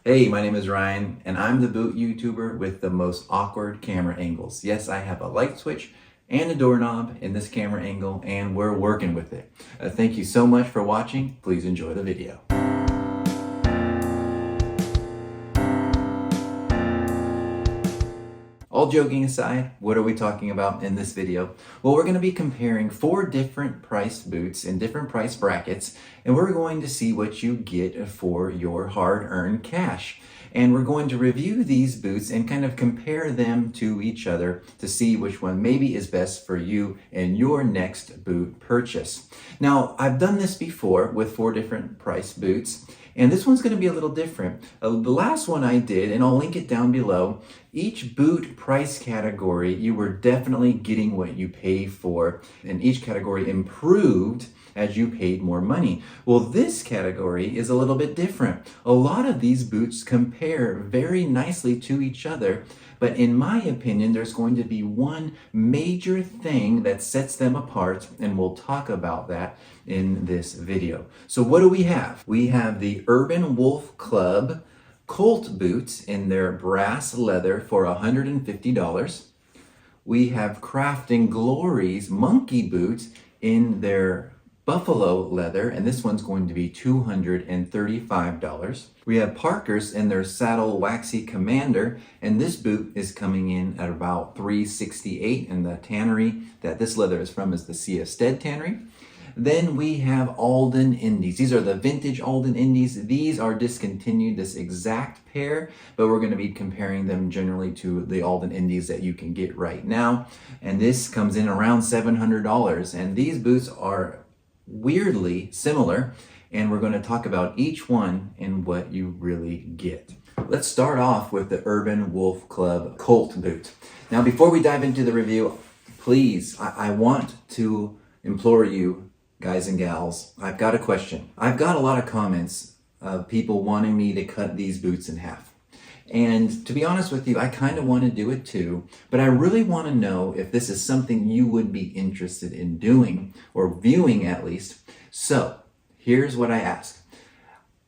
Hey, my name is Ryan, and I'm the boot YouTuber with the most awkward camera angles. Yes, I have a light switch and a doorknob in this camera angle, and we're working with it. Thank you so much for watching. Please enjoy the video. All joking aside, what are we talking about in this video? Well, we're going to be comparing 4 different priced boots in different price brackets, and we're going to see what you get for your hard-earned cash. And we're going to review these boots and kind of compare them to each other to see which one maybe is best for you and your next boot purchase. Now, I've done this before with 4 different price boots, and this one's going to be a little different. The last one I did, and I'll link it down below, each boot price category, you were definitely getting what you pay for, and each category improved as you paid more money. Well, this category is a little bit different. A lot of these boots compare very nicely to each other, but in my opinion, there's going to be one major thing that sets them apart, and we'll talk about that in this video. So what do we have? We have the Urban Wolf Club Colt boots in their brass leather for $150. We have Crafting Glory's monkey boots in their buffalo leather, and this one's going to be $235. We have Parkhurst in their saddle waxy commander, and this boot is coming in at about $368, and the tannery that this leather is from is the Stead tannery. Then we have Alden Indies. These are the vintage Alden Indies. These are discontinued, this exact pair, but we're going to be comparing them generally to the Alden Indies that you can get right now. And this comes in around $700. And these boots are weirdly similar, and we're going to talk about each one and what you really get. Let's start off with the Urban Wolf Club Colt boot. Now, before we dive into the review, please, I want to implore you, guys and gals, I've got a question. I've got a lot of comments of people wanting me to cut these boots in half. And to be honest with you, I kind of want to do it too, but I really want to know if this is something you would be interested in doing, or viewing at least. So here's what I ask.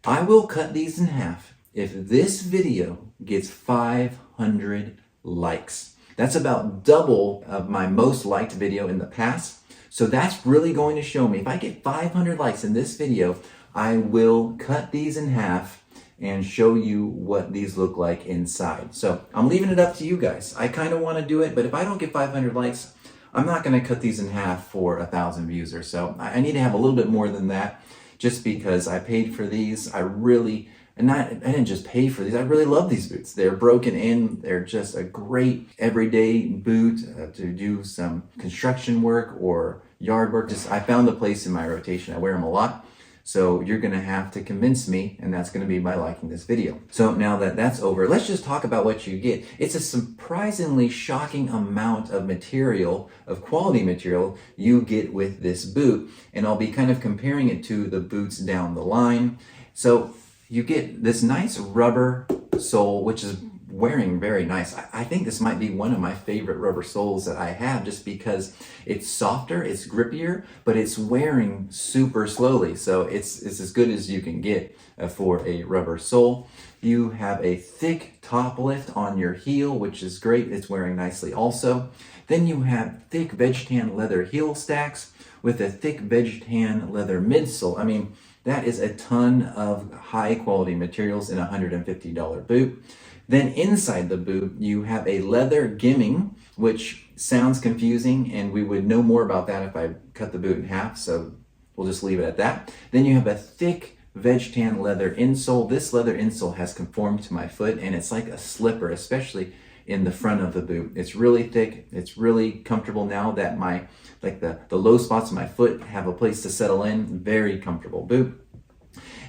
I will cut these in half if this video gets 500 likes. That's about double of my most liked video in the past. So that's really going to show me, if I get 500 likes in this video, I will cut these in half and show you what these look like inside. So I'm leaving it up to you guys. I kind of want to do it, but if I don't get 500 likes, I'm not going to cut these in half for 1,000 views or so. I need to have a little bit more than that, just because I paid for these. I didn't just pay for these, I really love these boots. They're broken in, they're just a great everyday boot to do some construction work or yard work. I found a place in my rotation, I wear them a lot. So you're gonna have to convince me, and that's gonna be by liking this video. So now that that's over, let's just talk about what you get. It's a surprisingly shocking amount of material, of quality material, you get with this boot. And I'll be kind of comparing it to the boots down the line. So you get this nice rubber sole, which is wearing very nice. I think this might be one of my favorite rubber soles that I have, just because it's softer, it's grippier, but it's wearing super slowly. So it's as good as you can get for a rubber sole. You have a thick top lift on your heel, which is great. It's wearing nicely also. Then you have thick veg tan leather heel stacks with a thick veg tan leather midsole. I mean, that is a ton of high quality materials in a $150 boot. Then inside the boot, you have a leather gimming, which sounds confusing, and we would know more about that if I cut the boot in half, so we'll just leave it at that. Then you have a thick veg tan leather insole. This leather insole has conformed to my foot, and it's like a slipper, especially in the front of the boot. It's really thick. It's really comfortable now that the low spots of my foot have a place to settle in. Very comfortable boot.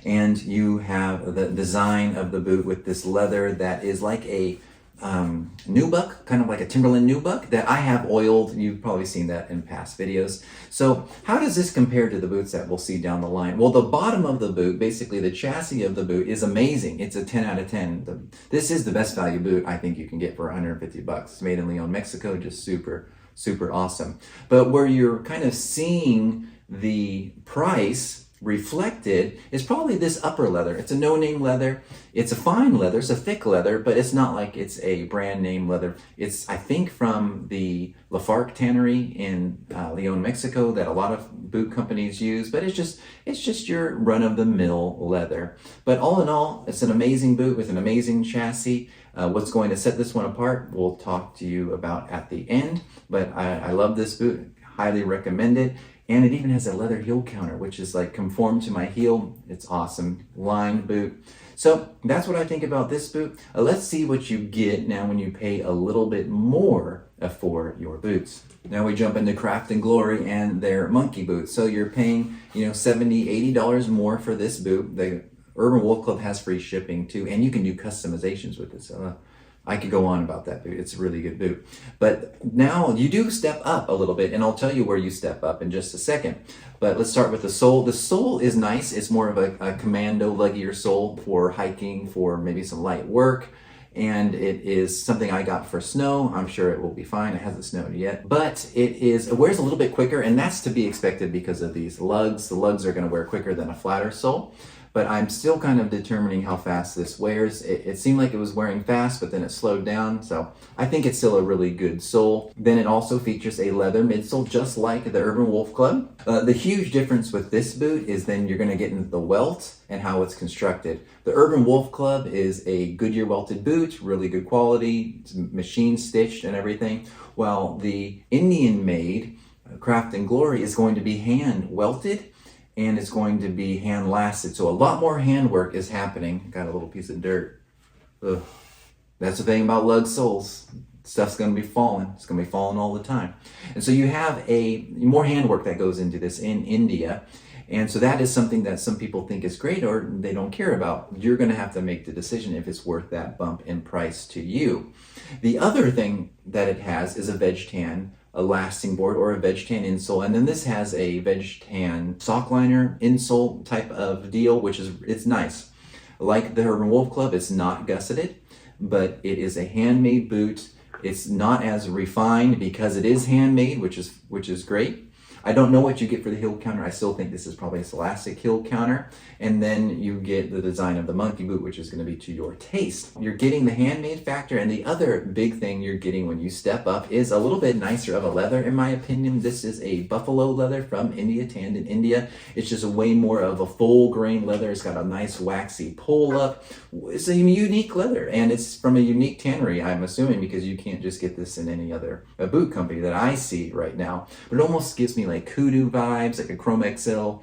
And you have the design of the boot with this leather that is like a nubuck, kind of like a Timberland nubuck that I have oiled. You've probably seen that in past videos. So how does this compare to the boots that we'll see down the line? Well, the bottom of the boot, basically the chassis of the boot, is amazing. It's a 10 out of 10. This is the best value boot I think you can get for 150 bucks. It's made in Leon, Mexico, just super, super awesome. But where you're kind of seeing the price reflected is probably this upper leather. It's a no-name leather. It's a fine leather. It's a thick leather, but it's not like it's a brand name leather. It's, I think, from the Lafargue tannery in Leon, Mexico, that a lot of boot companies use, but it's just your run-of-the-mill leather. But all in all, it's an amazing boot with an amazing chassis. What's going to set this one apart, we'll talk to you about at the end, but I love this boot, highly recommend it. And it even has a leather heel counter, which is like conformed to my heel. It's awesome. Lined boot. So that's what I think about this boot. Let's see what you get now when you pay a little bit more for your boots. Now we jump into Craft and Glory and their monkey boots. So you're paying, $70, $80 more for this boot. The Urban Wolf Club has free shipping too, and you can do customizations with it. So I could go on about that boot. It's a really good boot. But now you do step up a little bit, and I'll tell you where you step up in just a second. But let's start with the sole. The sole is nice. It's more of a commando luggier sole for hiking, for maybe some light work. And it is something I got for snow. I'm sure it will be fine. It hasn't snowed yet. But it wears a little bit quicker, and that's to be expected because of these lugs. The lugs are going to wear quicker than a flatter sole. But I'm still kind of determining how fast this wears. It seemed like it was wearing fast, but then it slowed down. So I think it's still a really good sole. Then it also features a leather midsole, just like the Urban Wolf Club. The huge difference with this boot is then you're gonna get into the welt and how it's constructed. The Urban Wolf Club is a Goodyear welted boot, really good quality, it's machine stitched and everything. While the Indian made Craft and Glory is going to be hand welted, and it's going to be hand lasted. So a lot more hand work is happening. Got a little piece of dirt. Ugh. That's the thing about lug soles. Stuff's gonna be falling. It's gonna be falling all the time. And so you have more hand work that goes into this in India. And so that is something that some people think is great or they don't care about. You're gonna have to make the decision if it's worth that bump in price to you. The other thing that it has is a veg tan, a lasting board, or a veg tan insole, and then this has a veg tan sock liner insole type of deal, which it's nice. Like the Urban Wolf Club, it's not gusseted, but it is a handmade boot. It's not as refined because it is handmade, which is great. I don't know what you get for the heel counter. I still think this is probably a elastic heel counter. And then you get the design of the monkey boot, which is going to be to your taste. You're getting the handmade factor. And the other big thing you're getting when you step up is a little bit nicer of a leather, in my opinion. This is a buffalo leather from India, tanned in India. It's just a way more of a full grain leather. It's got a nice waxy pull up. It's a unique leather, and it's from a unique tannery, I'm assuming, because you can't just get this in any other boot company that I see right now. But it almost gives me like kudu vibes, like a Chrome XL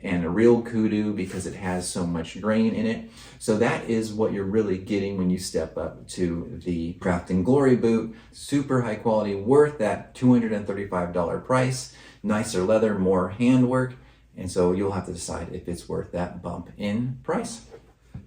and a real kudu, because it has so much grain in it. So that is what you're really getting when you step up to the Craft and Glory boot. Super high quality, worth that $235 price. Nicer leather, more handwork, and so you'll have to decide if it's worth that bump in price.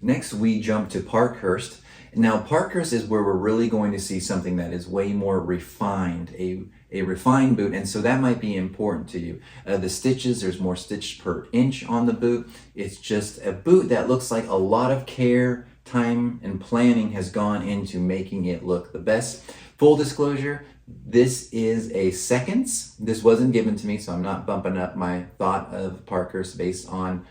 Next, we jump to Parkhurst. Now, Parkhurst is where we're really going to see something that is way more refined, a refined boot, and so that might be important to you. The stitches, there's more stitch per inch on the boot. It's just a boot that looks like a lot of care, time, and planning has gone into making it look the best. Full disclosure, this is a seconds. This wasn't given to me, so I'm not bumping up my thought of Parkhurst based on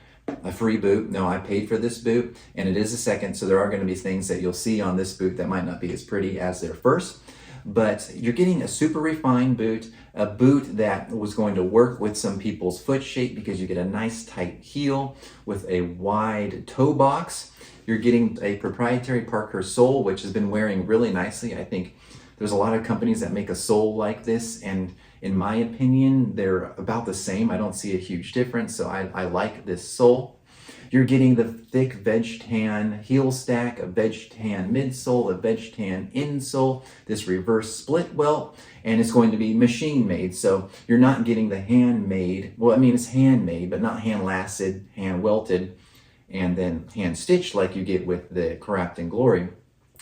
a free boot. No, I paid for this boot, and it is a second, so there are going to be things that you'll see on this boot that might not be as pretty as their first. But you're getting a super refined boot, a boot that was going to work with some people's foot shape because you get a nice tight heel with a wide toe box. You're getting a proprietary Parkhurst sole, which has been wearing really nicely. I think there's a lot of companies that make a sole like this, and in my opinion, they're about the same. I don't see a huge difference, so I like this sole. You're getting the thick veg tan heel stack, a veg tan midsole, a veg tan insole, this reverse split welt, and it's going to be machine made. So you're not getting the handmade, well, I mean, it's handmade, but not hand lasted, hand welted, and then hand stitched like you get with the Craft and Glory.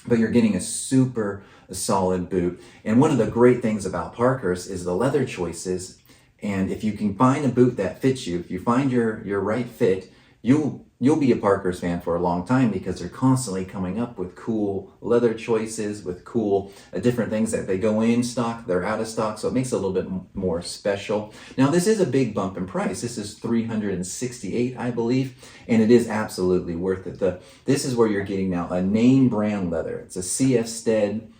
But you're getting a super solid boot. And one of the great things about Parkhurst is the leather choices. And if you can find a boot that fits you, if you find your right fit, you'll you'll be a Parkhurst fan for a long time because they're constantly coming up with cool leather choices, with cool different things that they go in stock, they're out of stock, so it makes it a little bit more special. Now, this is a big bump in price. This is $368, I believe, and it is absolutely worth it. This is where you're getting now a name brand leather. It's a CF Stead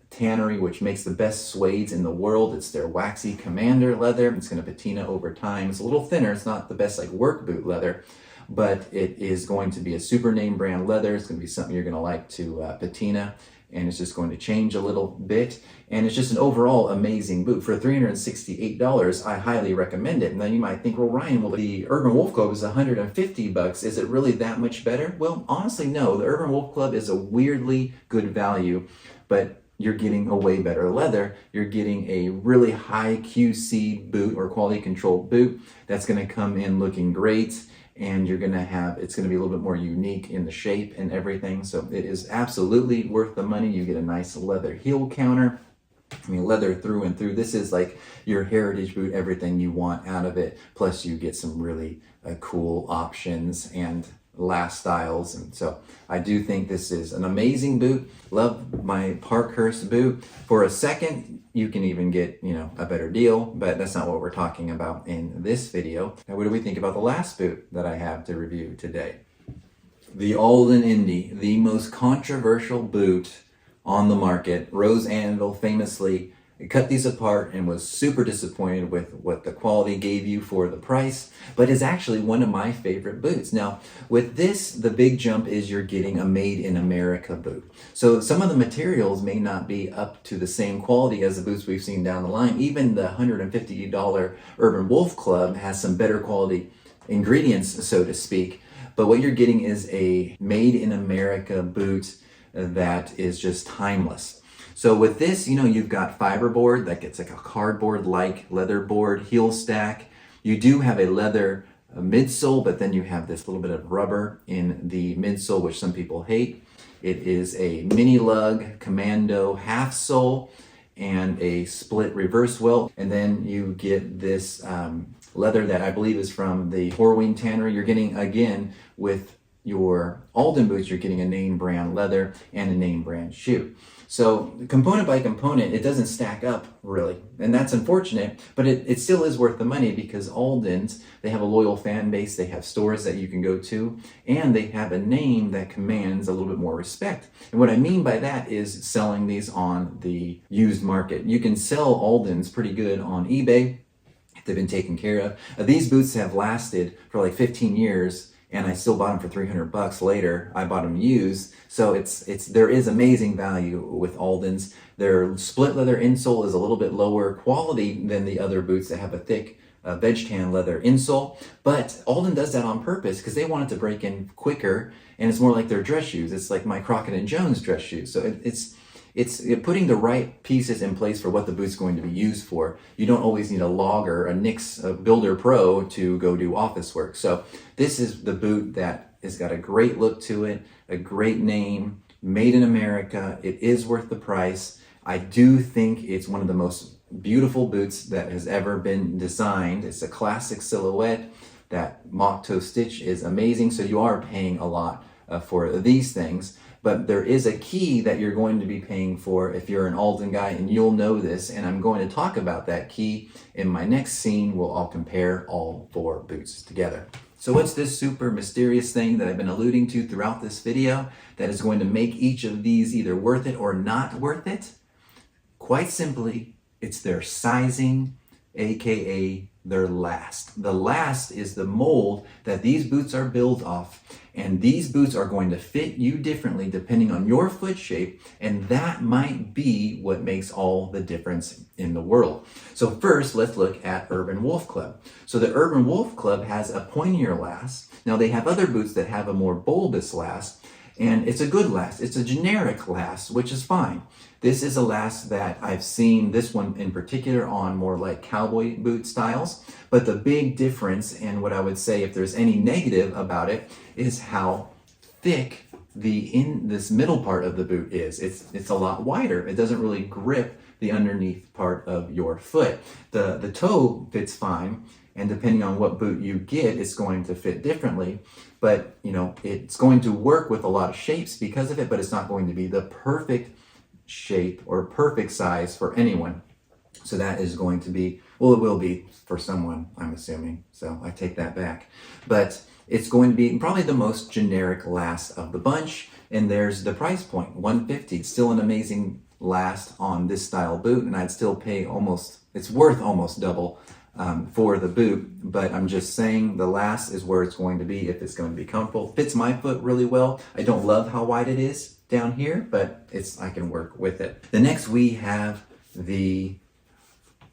tannery, which makes the best suedes in the world. It's their waxy commander leather. It's going to patina over time. It's a little thinner. It's not the best like work boot leather, but it is going to be a super name brand leather. It's going to be something you're going to like to patina, and it's just going to change a little bit. And it's just an overall amazing boot. For $368, I highly recommend it. Now you might think, well, Ryan, well, the Urban Wolf Club is $150. Is it really that much better? Well, honestly, no. The Urban Wolf Club is a weirdly good value, but you're getting a way better leather. You're getting a really high QC boot or quality control boot that's going to come in looking great, and you're going to have, it's going to be a little bit more unique in the shape and everything. So it is absolutely worth the money. You get a nice leather heel counter. I mean, leather through and through. This is like your heritage boot, everything you want out of it. Plus you get some really cool options and last styles. And so I do think this is an amazing boot. Love my Parkhurst boot. For a second, you can even get, a better deal, but that's not what we're talking about in this video. Now, what do we think about the last boot that I have to review today? The Alden Indy, the most controversial boot on the market. Rose Anvil famously cut these apart and was super disappointed with what the quality gave you for the price, but is actually one of my favorite boots. Now, with this, the big jump is you're getting a made in America boot. So some of the materials may not be up to the same quality as the boots we've seen down the line. Even the $150 Urban Wolf Club has some better quality ingredients, so to speak. But what you're getting is a made in America boot that is just timeless. So with this, you've got fiberboard that gets like a cardboard-like leather board, heel stack. You do have a leather midsole, but then you have this little bit of rubber in the midsole, which some people hate. It is a mini lug commando half sole and a split reverse welt. And then you get this leather that I believe is from the Horween Tannery. You're getting, again, with your Alden boots, you're getting a name brand leather and a name brand shoe. So component by component, it doesn't stack up really, and that's unfortunate, but it still is worth the money because Alden's, they have a loyal fan base, they have stores that you can go to, and they have a name that commands a little bit more respect. And what I mean by that is selling these on the used market. You can sell Alden's pretty good on eBay if they've been taken care of. These boots have lasted for like 15 years, and I still bought them for $300 later. I bought them used. So there is amazing value with Alden's. Their split leather insole is a little bit lower quality than the other boots that have a thick veg tan leather insole. But Alden does that on purpose because they want it to break in quicker, and it's more like their dress shoes. It's like my Crockett and Jones dress shoes. So it's putting the right pieces in place for what the boot's going to be used for. You don't always need a logger, a Nix Builder Pro to go do office work. So this is the boot that has got a great look to it, a great name, made in America. It is worth the price. I do think it's one of the most beautiful boots that has ever been designed. It's a classic silhouette. That mock toe stitch is amazing. So you are paying a lot for these things. But there is a key that you're going to be paying for if you're an Alden guy, and you'll know this, and I'm going to talk about that key in my next scene. I'll compare all four boots together. So what's this super mysterious thing that I've been alluding to throughout this video that is going to make each of these either worth it or not worth it? Quite simply, it's their sizing, aka their last. The last is the mold that these boots are built off, and these boots are going to fit you differently depending on your foot shape, and that might be what makes all the difference in the world. So first, let's look at Urban Wolf Club. So the Urban Wolf Club has a pointier last. Now they have other boots that have a more bulbous last, and it's a good last. It's a generic last, which is fine. This is a last that I've seen, this one in particular, on more like cowboy boot styles. But the big difference, and what I would say if there's any negative about it, is how thick this middle part of the boot is. It's a lot wider. It doesn't really grip the underneath part of your foot. The toe fits fine. and depending on what boot you get, it's going to fit differently. But it's going to work with a lot of shapes because of it, but it's not going to be the perfect shape or perfect size for anyone. So that is going to be, well, it will be for someone, I'm assuming. So I take that back. But it's going to be probably the most generic last of the bunch. And there's the price point, $150. It's still an amazing last on this style boot, and I'd still pay it's worth almost double for the boot. But I'm just saying the last is where it's going to be if it's going to be comfortable. Fits my foot really well. I don't love how wide it is down here, but I can work with it. The next we have the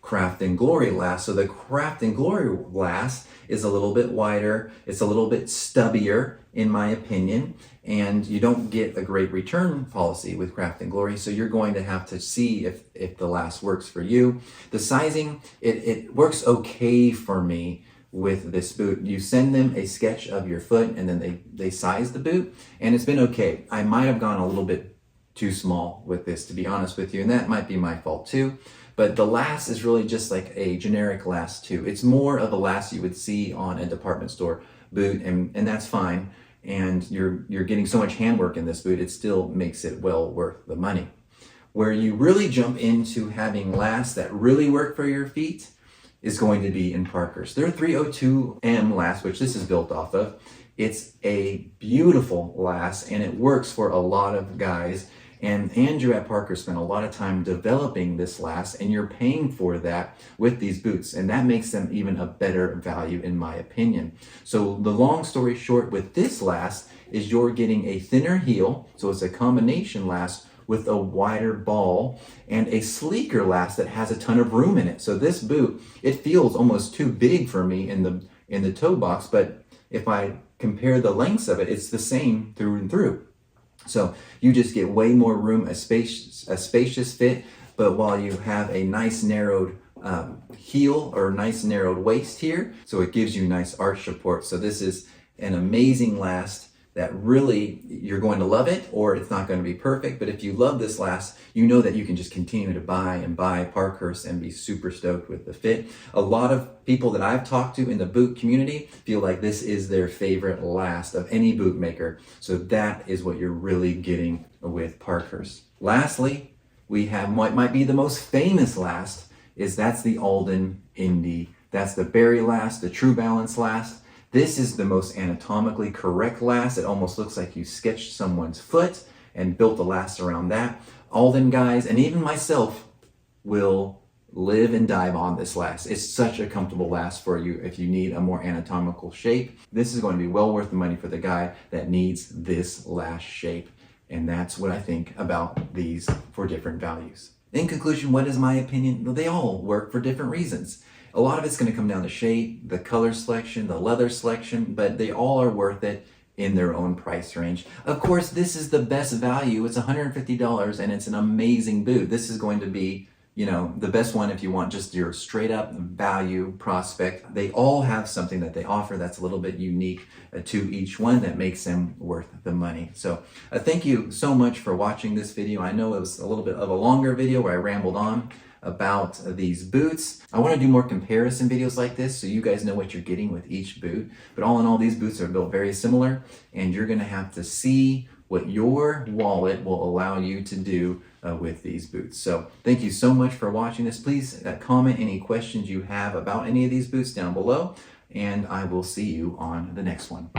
Craft and Glory last. So the Craft and Glory last is a little bit wider. It's a little bit stubbier in my opinion, and you don't get a great return policy with Craft and Glory. So you're going to have to see if the last works for you. The sizing, it works okay for me with this boot. You send them a sketch of your foot and then they size the boot, and it's been okay. I might have gone a little bit too small with this, to be honest with you, and that might be my fault too. But the last is really just like a generic last too. It's more of a last you would see on a department store boot, and that's fine. And you're getting so much handwork in this boot, it still makes it well worth the money. Where you really jump into having lasts that really work for your feet is going to be in Parkhurst. Their 302M last, which this is built off of, it's a beautiful last and it works for a lot of guys. And Andrew at Parkhurst spent a lot of time developing this last, and you're paying for that with these boots, and that makes them even a better value in my opinion. So the long story short with this last is you're getting a thinner heel, so it's a combination last with a wider ball, and a sleeker last that has a ton of room in it. So this boot, it feels almost too big for me in the toe box, but if I compare the lengths of it, it's the same through and through. So you just get way more room, a spacious fit, but while you have a nice narrowed heel or nice narrowed waist here, so it gives you nice arch support. So this is an amazing last that really, you're going to love it, or it's not going to be perfect. But if you love this last, you know that you can just continue to buy and buy Parkhurst and be super stoked with the fit. A lot of people that I've talked to in the boot community feel like this is their favorite last of any boot maker. So that is what you're really getting with Parkhurst. Lastly, we have what might be the most famous last, that's the Alden Indy. That's the Berry last, the True Balance last. This is the most anatomically correct last. It almost looks like you sketched someone's foot and built the last around that. Alden guys, and even myself, will live and dive on this last. It's such a comfortable last for you if you need a more anatomical shape. This is going to be well worth the money for the guy that needs this last shape. And that's what I think about these for different values. In conclusion, what is my opinion? They all work for different reasons. A lot of it's going to come down to shape, the color selection, the leather selection, but they all are worth it in their own price range. Of course, this is the best value. It's $150 and it's an amazing boot. This is going to be, the best one if you want just your straight up value prospect. They all have something that they offer that's a little bit unique to each one that makes them worth the money. So thank you so much for watching this video. I know it was a little bit of a longer video where I rambled on about these boots. I want to do more comparison videos like this so you guys know what you're getting with each boot. But all in all, these boots are built very similar, and you're going to have to see what your wallet will allow you to do with these boots. So thank you so much for watching this. Please comment any questions you have about any of these boots down below, and I will see you on the next one.